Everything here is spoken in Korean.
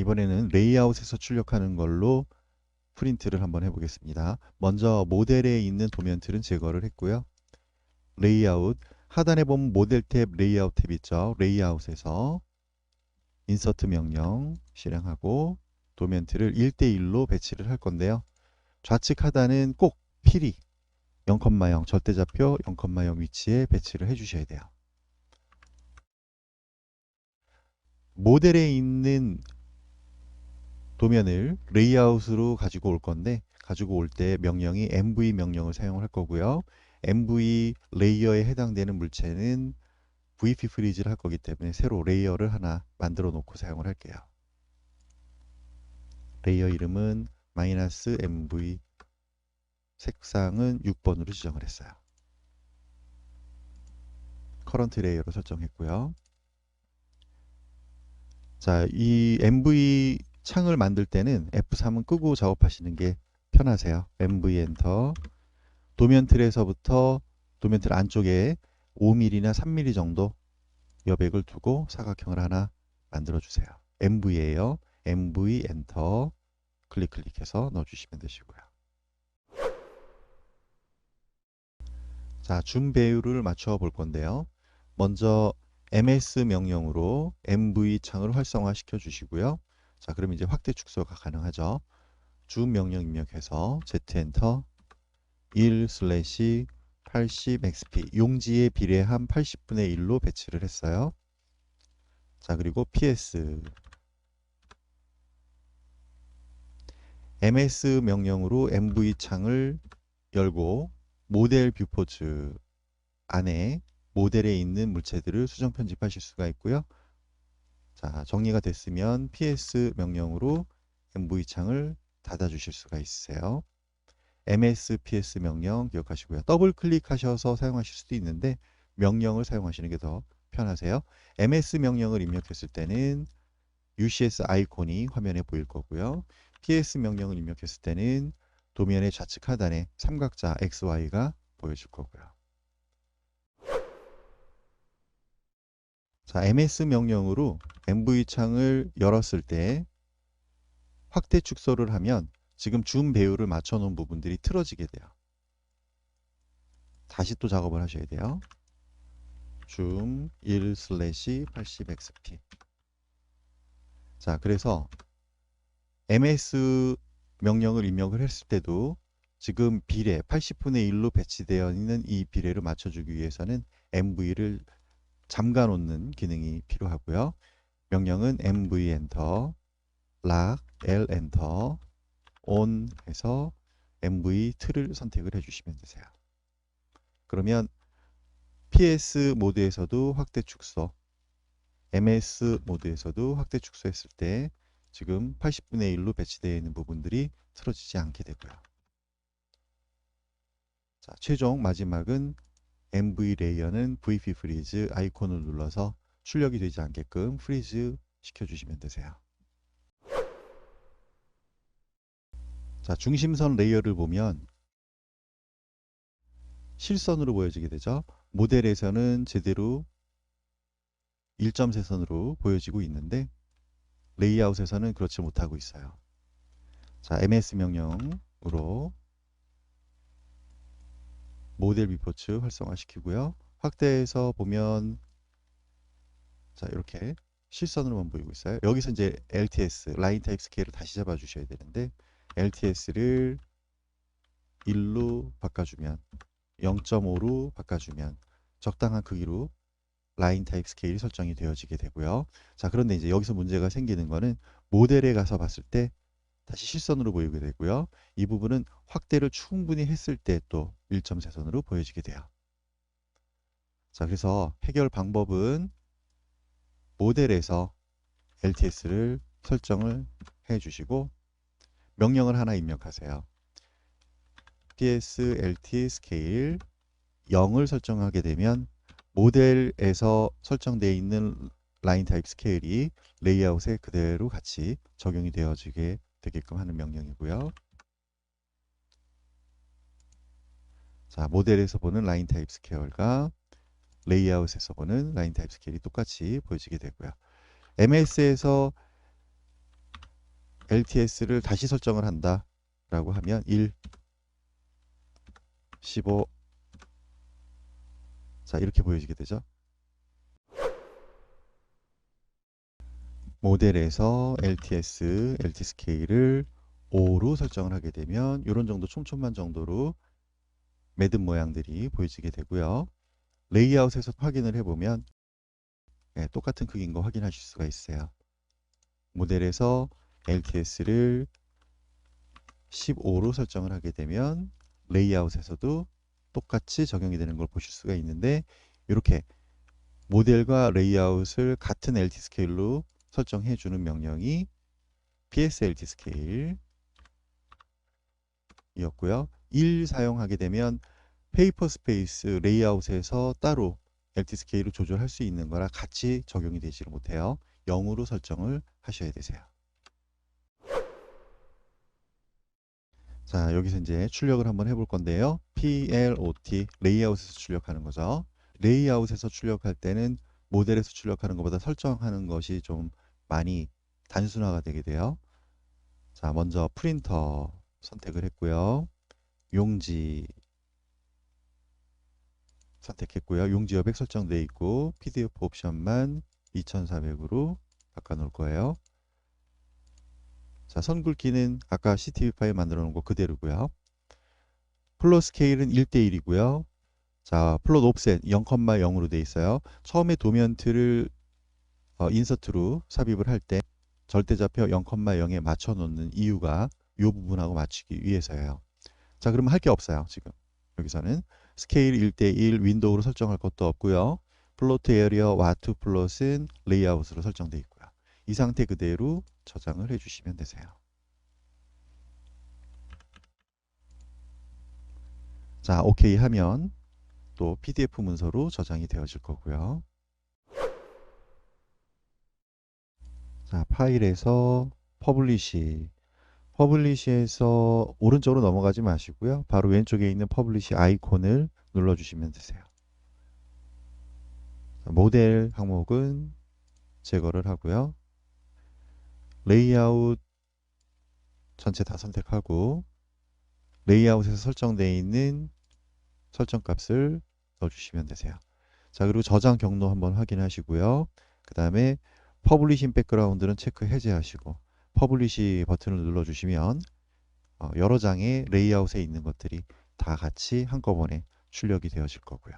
이번에는 레이아웃에서 출력하는 걸로 프린트를 한번 해보겠습니다. 먼저 모델에 있는 도면틀은 제거를 했고요. 레이아웃, 하단에 보면 모델 탭, 레이아웃 탭 있죠. 레이아웃에서 인서트 명령 실행하고 도면틀을 1대1로 배치를 할 건데요. 좌측 하단은 꼭 필히 0,0 절대좌표 0,0 위치에 배치를 해주셔야 돼요. 모델에 있는 도면을 레이아웃으로 가지고 올 건데, 가지고 올 때 명령이 mv 명령을 사용할 거고요. mv 레이어에 해당되는 물체는 vp 프리즈를 할 거기 때문에 새로 레이어를 하나 만들어 놓고 사용을 할게요. 레이어 이름은 -mv, 색상은 6번으로 지정을 했어요. 커런트 레이어로 설정했고요. 자, 이 mv 창을 만들 때는 F3은 끄고 작업하시는 게 편하세요. mv 엔터. 도면 틀에서부터 도면 틀 안쪽에 5mm나 3mm 정도 여백을 두고 사각형을 하나 만들어 주세요. mv예요. mv 엔터 클릭해서 넣어 주시면 되시고요. 자, 줌 배율을 맞춰 볼 건데요. 먼저 ms 명령으로 mv 창을 활성화 시켜 주시고요. 자, 그럼 이제 확대 축소가 가능하죠. 줌 명령 입력해서 Z 엔터 1/80xp 용지에 비례한 80분의 1로 배치를 했어요. 자, 그리고 ps ms 명령으로 mv 창을 열고 모델 뷰포즈 안에 모델에 있는 물체들을 수정 편집하실 수가 있고요. 자, 정리가 됐으면 ps 명령으로 mv 창을 닫아 주실 수가 있으세요. ms ps 명령 기억하시고요. 더블 클릭하셔서 사용하실 수도 있는데 명령을 사용하시는 게 더 편하세요. ms 명령을 입력했을 때는 ucs 아이콘이 화면에 보일 거고요. ps 명령을 입력했을 때는 도면의 좌측 하단에 삼각자 xy가 보여질 거고요. 자, ms 명령으로 mv 창을 열었을 때 확대 축소를 하면 지금 줌 배율을 맞춰 놓은 부분들이 틀어지게 돼요. 다시 또 작업을 하셔야 돼요. 줌 1/80xp. 자, 그래서 ms 명령을 입력을 했을 때도 지금 비례 80분의 1로 배치되어 있는 이 비례를 맞춰주기 위해서는 mv를 잠가 놓는 기능이 필요하고요. 명령은 mv 엔터, lock, l 엔터, on 해서 mv 틀을 선택을 해주시면 되세요. 그러면 ps 모드에서도 확대 축소, ms 모드에서도 확대 축소했을 때 지금 80분의 1로 배치되어 있는 부분들이 틀어지지 않게 되고요. 자, 최종 마지막은 mv 레이어는 vp 프리즈 아이콘을 눌러서 출력이 되지 않게끔 프리즈 시켜주시면 되세요. 자, 중심선 레이어를 보면 실선으로 보여지게 되죠. 모델에서는 제대로 일점세선으로 보여지고 있는데 레이아웃에서는 그렇지 못하고 있어요. 자, ms 명령으로 모델 뷰포츠 활성화시키고요. 확대해서 보면 자, 이렇게 실선으로만 보이고 있어요. 여기서 이제 LTS 라인 타입 스케일을 다시 잡아 주셔야 되는데 LTS를 1로 바꿔주면 0.5로 바꿔주면 적당한 크기로 라인 타입 스케일이 설정이 되어지게 되고요. 자, 그런데 이제 여기서 문제가 생기는 거는 모델에 가서 봤을 때 다시 실선으로 보이게 되고요. 이 부분은 확대를 충분히 했을 때 또 1점세선으로 보여지게 돼요. 자, 그래서 해결 방법은 모델에서 LTS를 설정을 해 주시고 명령을 하나 입력하세요. ps lt 스케일 0을 설정하게 되면 모델에서 설정되어 있는 라인 타입 스케일이 레이아웃에 그대로 같이 적용이 되어지게 되게끔 하는 명령이고요. 자, 모델에서 보는 라인 타입 스케일과 레이아웃에서 보는 라인 타입 스케일이 똑같이 보여지게 되고요. MS에서 LTS를 다시 설정을 한다 라고 하면 1, 15, 자 이렇게 보여지게 되죠. 모델에서 LTS, LT 스케일을 5로 설정을 하게 되면 이런 정도 촘촘한 정도로 매듭 모양들이 보여지게 되고요. 레이아웃에서 확인을 해보면 똑같은 크기인 거 확인하실 수가 있어요. 모델에서 LTS를 15로 설정을 하게 되면 레이아웃에서도 똑같이 적용이 되는 걸 보실 수가 있는데, 이렇게 모델과 레이아웃을 같은 LT 스케일로 설정해 주는 명령이 PSLT 스케일이었고요. 1 사용하게 되면 페이퍼 스페이스 레이아웃에서 따로 LT 스케일을 조절할 수 있는 거라 같이 적용이 되지를 못해요. 0으로 설정을 하셔야 되세요. 자, 여기서 이제 출력을 한번 해볼 건데요. PLOT, 레이아웃에서 출력하는 거죠. 레이아웃에서 출력할 때는 모델에서 출력하는 것보다 설정하는 것이 좀 많이 단순화가 되게 돼요. 자, 먼저 프린터 선택을 했고요. 용지 선택했고요. 용지 여백 설정되어 있고 PDF 옵션만 2400으로 바꿔 놓을 거예요. 자, 선굵기는 아까 CTV 파일 만들어 놓은 거 그대로고요. 플롯 스케일은 1대1이고요. 자, 플롯 옵셋 0,0으로 되어 있어요. 처음에 도면트를 인서트로 삽입을 할 때 절대좌표 0,0에 맞춰 놓는 이유가 이 부분하고 맞추기 위해서예요. 자, 그러면 할 게 없어요. 지금 여기서는 스케일 1대1 윈도우로 설정할 것도 없고요. 플로트 에리어 와트 플롯은 레이아웃으로 설정되어 있고요. 이 상태 그대로 저장을 해주시면 되세요. 자, OK 하면 또 PDF 문서로 저장이 되어질 거고요. 자, 파일에서 퍼블리시에서 오른쪽으로 넘어가지 마시고요. 바로 왼쪽에 있는 퍼블리시 아이콘을 눌러주시면 되세요. 자, 모델 항목은 제거를 하고요. 레이아웃 전체 다 선택하고 레이아웃에서 설정되어 있는 설정값을 넣어주시면 되세요. 자, 그리고 저장 경로 한번 확인하시고요. 그 다음에 퍼블리싱 백그라운드는 체크 해제하시고 퍼블리시 버튼을 눌러주시면 여러 장의 레이아웃에 있는 것들이 다 같이 한꺼번에 출력이 되어질 거고요.